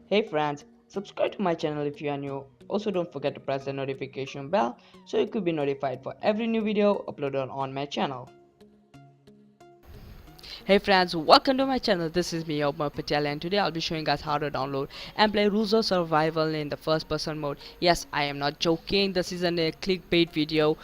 Hey friends, subscribe to my channel if you are new. Also don't forget to press the notification bell so you could be notified for every new video uploaded on my channel. Hey friends, welcome to my channel. This is me, Umar Patel, and today I'll be showing guys how to download and play Rules of Survival in the first person mode. Yes, I am not joking. This isn't a clickbait video.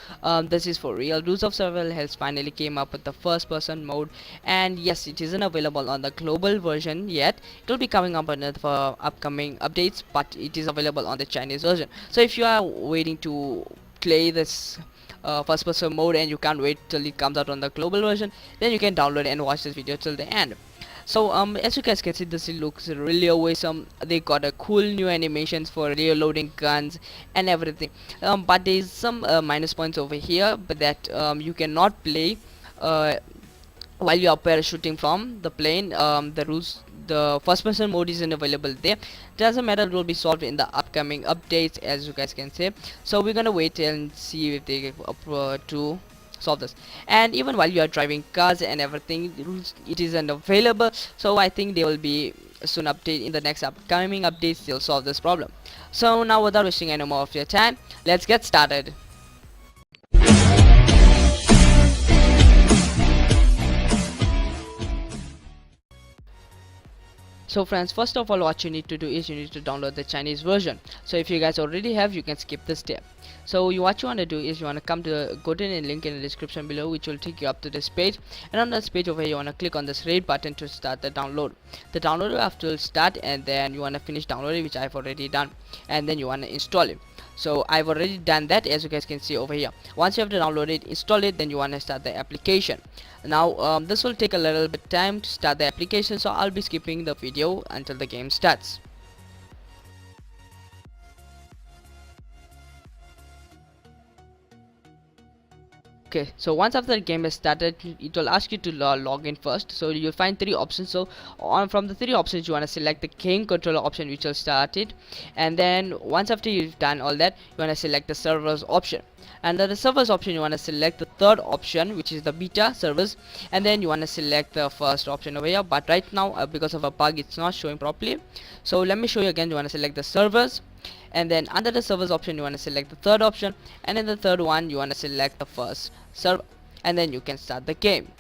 This is for real. Rules of Survival has finally came up with the first person mode, and yes, it isn't available on the global version yet. It will be coming up in the upcoming updates, but it is available on the Chinese version. So if you are waiting to play this first person mode and you can't wait till it comes out on the global version, then you can download and watch this video till the end. So as you guys can see, this looks really awesome. They got a cool new animations for reloading guns and everything, but there is some minus points over here, but that you cannot play uh, while you are parachuting from the plane. The rules, the first person mode isn't available there. Doesn't matter, it will be solved in the upcoming updates, as you guys can say. So we're gonna wait and see if they get to solve this. And even while you are driving cars and everything, the rules, it isn't available. So I think they will be soon update in the next upcoming updates. They'll solve this problem. So now, without wasting any more of your time, let's get started. So friends, first of all, what you need to do is you need to download the Chinese version. So if you guys already have, you can skip this step. So what you want to do is you want to come to go to the link in the description below, which will take you up to this page, and on this page over here you want to click on this red button to start the download. The download will have to start, and then you want to finish downloading, which I've already done, and then you want to install it. So I've already done that, as you guys can see over here. Once you have to download it, install it, then you want to start the application. Now this will take a little bit time to start the application, so I'll be skipping the video until the game starts. Okay, so once after the game is started, it will ask you to log in first. So you'll find three options. So from the three options, you want to select the game controller option, which will start it. And then once after you've done all that, you want to select the servers option. And the servers option, you want to select the third option, which is the beta servers. And then you want to select the first option over here. But right now, because of a bug, it's not showing properly. So let me show you again. You want to select the servers, and then under the servers option you want to select the third option, and in the third one you want to select the first server, and then you can start the game.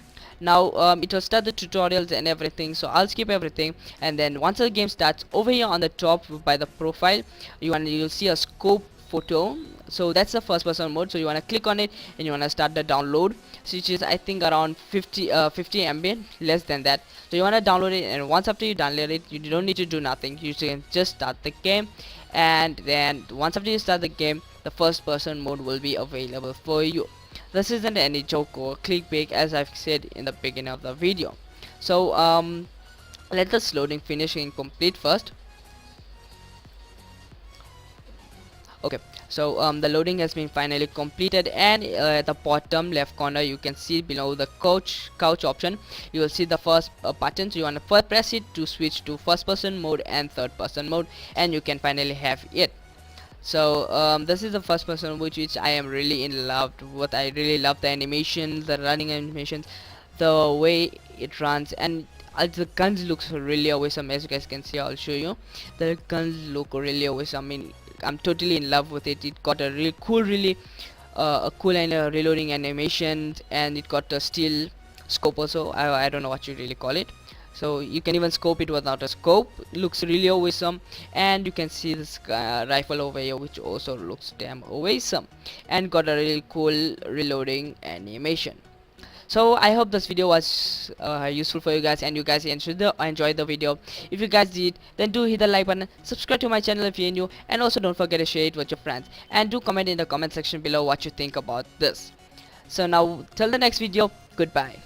Now it will start the tutorials and everything, so I'll skip everything. And then once the game starts, over here on the top by the profile, you'll see a scope photo. So that's the first person mode, so you want to click on it and you want to start the download, which is I think around 50 MB, less than that. So you want to download it, and once after you download it, you don't need to do nothing. You can just start the game, and then once after you start the game, the first person mode will be available for you. This isn't any joke or clickbait, as I've said in the beginning of the video. So let this loading finish and complete first. Okay, so the loading has been finally completed, and at the bottom left corner you can see below the couch option, you will see the first button. So you want to first press it to switch to first person mode and third person mode, and you can finally have it. So this is the first person which I am really in love with. I really love the animations, the running animations, the way it runs, and the guns looks really awesome. As you guys can see, I'll show you. The guns look really awesome. I mean, I'm totally in love with it. It got a really cool, a cool and reloading animation, and it got a steel scope also. I don't know what you really call it. So you can even scope it without a scope. It looks really awesome. And you can see this rifle over here, which also looks damn awesome, and got a really cool reloading animation. So I hope this video was useful for you guys, and you guys enjoyed the video. If you guys did, then do hit the like button, subscribe to my channel if you're new, and also don't forget to share it with your friends, and do comment in the comment section below what you think about this. So now till the next video, goodbye.